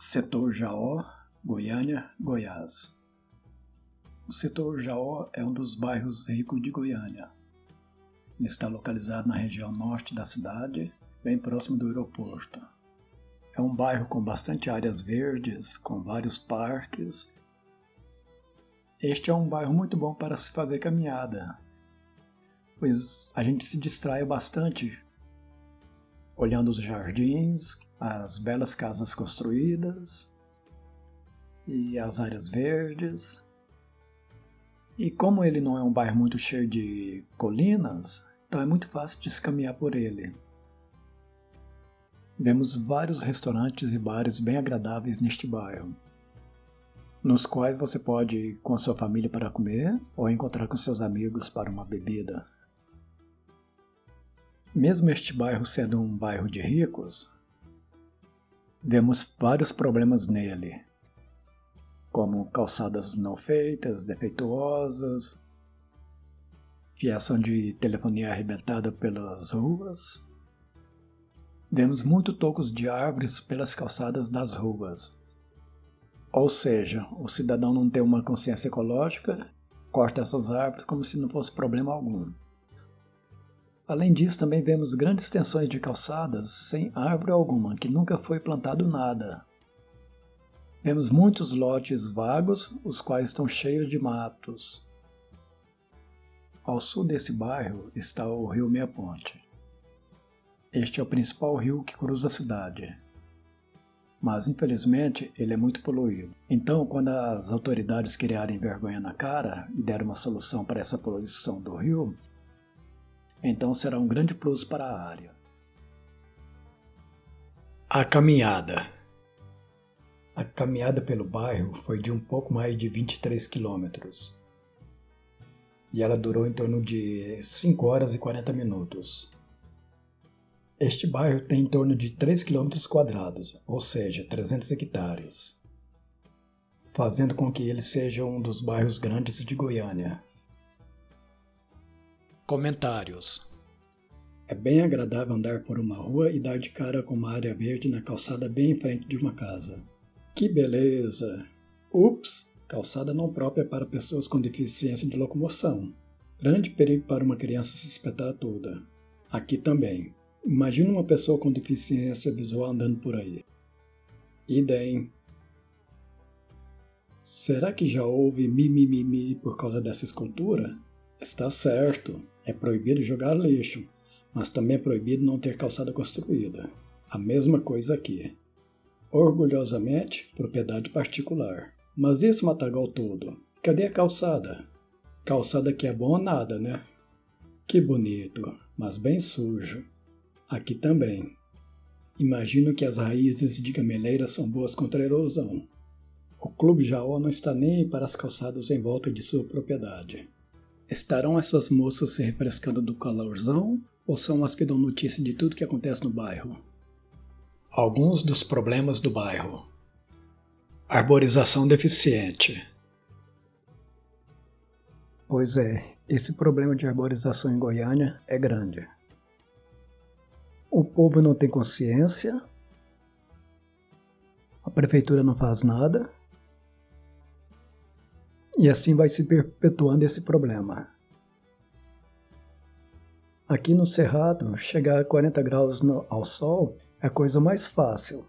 Setor Jaó, Goiânia, Goiás. O setor Jaó é um dos bairros ricos de Goiânia. Ele está localizado na região norte da cidade, bem próximo do aeroporto. É um bairro com bastante áreas verdes, com vários parques. Este é um bairro muito bom para se fazer caminhada, pois a gente se distrai bastante olhando os jardins, as belas casas construídas e as áreas verdes. E como ele não é um bairro muito cheio de colinas, então é muito fácil de se caminhar por ele. Vemos vários restaurantes e bares bem agradáveis neste bairro, nos quais você pode ir com a sua família para comer ou encontrar com seus amigos para uma bebida. Mesmo este bairro sendo um bairro de ricos, vemos vários problemas nele, como calçadas não feitas, defeituosas, fiação de telefonia arrebentada pelas ruas. Vemos muito tocos de árvores pelas calçadas das ruas. Ou seja, o cidadão não tem uma consciência ecológica, corta essas árvores como se não fosse problema algum. Além disso, também vemos grandes extensões de calçadas sem árvore alguma, que nunca foi plantado nada. Vemos muitos lotes vagos, os quais estão cheios de matos. Ao sul desse bairro está o rio Meia Ponte. Este é o principal rio que cruza a cidade. Mas, infelizmente, ele é muito poluído. Então, quando as autoridades criarem vergonha na cara e derem uma solução para essa poluição do rio, então será um grande plus para a área. A caminhada. A caminhada pelo bairro foi de um pouco mais de 23 quilômetros. E ela durou em torno de 5 horas e 40 minutos. Este bairro tem em torno de 3 quilômetros quadrados, ou seja, 300 hectares, fazendo com que ele seja um dos bairros grandes de Goiânia. Comentários. É bem agradável andar por uma rua e dar de cara com uma área verde na calçada bem em frente de uma casa. Que beleza! Ups! Calçada não própria para pessoas com deficiência de locomoção. Grande perigo para uma criança se espetar toda. Aqui também. Imagina uma pessoa com deficiência visual andando por aí. Idem. Será que já houve mimimi por causa dessa escultura? Está certo, é proibido jogar lixo, mas também é proibido não ter calçada construída. A mesma coisa aqui. Orgulhosamente, propriedade particular. Mas e esse matagal todo? Cadê a calçada? Calçada que é bom ou nada, né? Que bonito, mas bem sujo. Aqui também. Imagino que as raízes de gameleiras são boas contra a erosão. O Clube Jaó não está nem aí para as calçadas em volta de sua propriedade. Estarão essas moças se refrescando do calorzão ou são as que dão notícia de tudo que acontece no bairro? Alguns dos problemas do bairro. Arborização deficiente. Pois é, esse problema de arborização em Goiânia é grande. O povo não tem consciência, a prefeitura não faz nada, e assim vai se perpetuando esse problema. Aqui no Cerrado, chegar a 40 graus ao sol é a coisa mais fácil.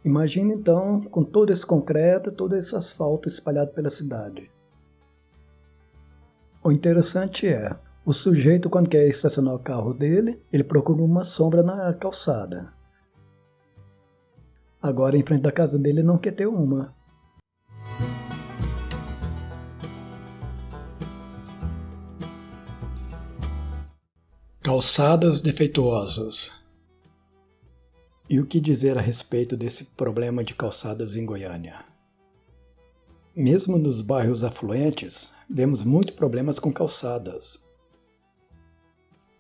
Imagina então com todo esse concreto, todo esse asfalto espalhado pela cidade. O interessante é, o sujeito quando quer estacionar o carro dele, ele procura uma sombra na calçada. Agora em frente da casa dele não quer ter uma. Calçadas defeituosas. E o que dizer a respeito desse problema de calçadas em Goiânia? Mesmo nos bairros afluentes, vemos muitos problemas com calçadas.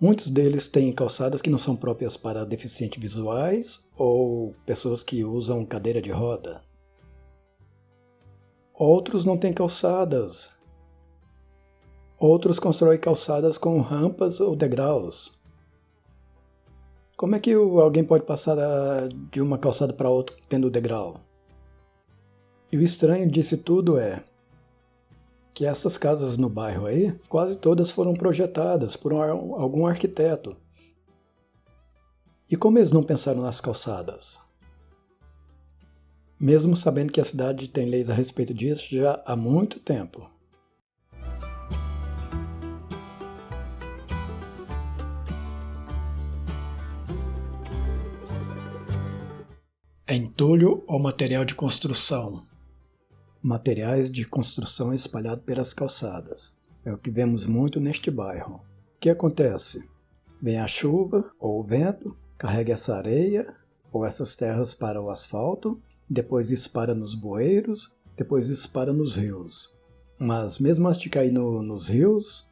Muitos deles têm calçadas que não são próprias para deficientes visuais ou pessoas que usam cadeira de roda. Outros não têm calçadas. Outros constroem calçadas com rampas ou degraus. Como é que alguém pode passar de uma calçada para outra tendo degrau? E o estranho disso tudo é que essas casas no bairro aí, quase todas foram projetadas por algum arquiteto. E como eles não pensaram nas calçadas? Mesmo sabendo que a cidade tem leis a respeito disso já há muito tempo. Entulho ou material de construção? Materiais de construção espalhados pelas calçadas. É o que vemos muito neste bairro. O que acontece? Vem a chuva ou o vento, carrega essa areia ou essas terras para o asfalto, depois dispara nos bueiros, depois dispara nos rios. Mas mesmo antes de cair nos rios,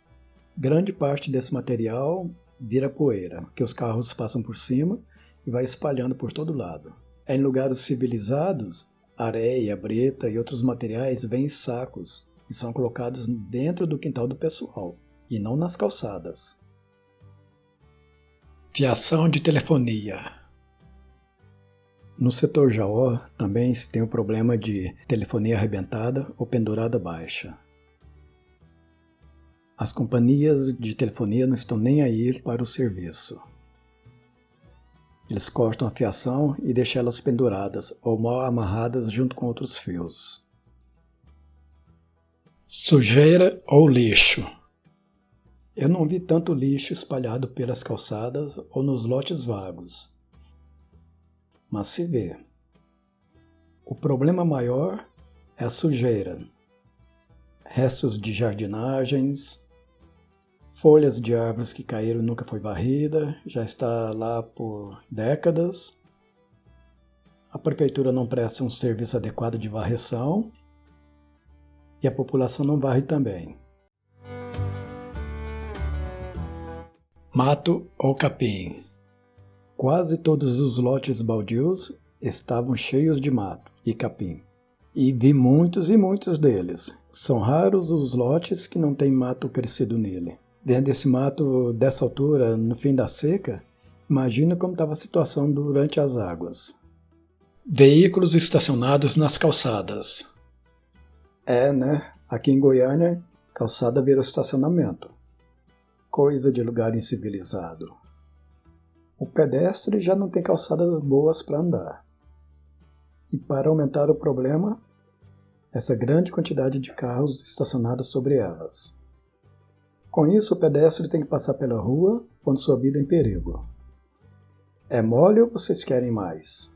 grande parte desse material vira poeira, que os carros passam por cima e vai espalhando por todo lado. Em lugares civilizados, areia, brita e outros materiais vêm em sacos e são colocados dentro do quintal do pessoal, e não nas calçadas. Fiação de telefonia. No setor Jaó também se tem o problema de telefonia arrebentada ou pendurada baixa. As companhias de telefonia não estão nem aí para o serviço. Eles cortam a fiação e deixam elas penduradas ou mal amarradas junto com outros fios. Sujeira ou lixo. Eu não vi tanto lixo espalhado pelas calçadas ou nos lotes vagos. Mas se vê. O problema maior é a sujeira. Restos de jardinagens, folhas de árvores que caíram e nunca foi varrida, já está lá por décadas. A prefeitura não presta um serviço adequado de varreção e a população não varre também. Mato ou capim. Quase todos os lotes baldios estavam cheios de mato e capim. E vi muitos e muitos deles. São raros os lotes que não tem mato crescido nele. Dentro desse mato, dessa altura, no fim da seca, imagina como estava a situação durante as águas. Veículos estacionados nas calçadas. Né? Aqui em Goiânia, calçada virou estacionamento. Coisa de lugar incivilizado. O pedestre já não tem calçadas boas para andar. E para aumentar o problema, essa grande quantidade de carros estacionados sobre elas. Com isso, o pedestre tem que passar pela rua, pondo sua vida em perigo. É mole ou vocês querem mais?